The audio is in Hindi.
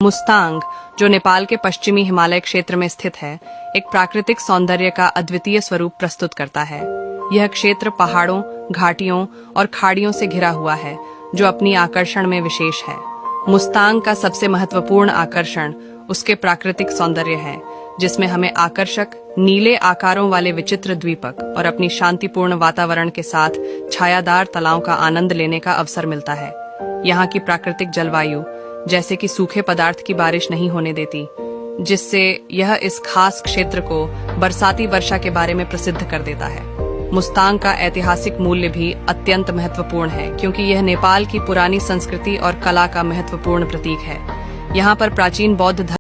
मुस्तांग, जो नेपाल के पश्चिमी हिमालय क्षेत्र में स्थित है, एक प्राकृतिक सौंदर्य का अद्वितीय स्वरूप प्रस्तुत करता है। यह क्षेत्र पहाड़ों, घाटियों और खाड़ियों से घिरा हुआ है, जो अपनी आकर्षण में विशेष है। मुस्तांग का सबसे महत्वपूर्ण आकर्षण उसके प्राकृतिक सौंदर्य है, जिसमें हमें आकर्षक नीले आकारों वाले विचित्र द्वीपक और अपनी शांतिपूर्ण वातावरण के साथ छायादार तालाबों का आनंद लेने का अवसर मिलता है। यहाँ की प्राकृतिक जलवायु, जैसे कि सूखे पदार्थ की बारिश नहीं होने देती, जिससे यह इस खास क्षेत्र को बरसाती वर्षा के बारे में प्रसिद्ध कर देता है। मुस्तांग का ऐतिहासिक मूल्य भी अत्यंत महत्वपूर्ण है, क्योंकि यह नेपाल की पुरानी संस्कृति और कला का महत्वपूर्ण प्रतीक है। यहाँ पर प्राचीन बौद्ध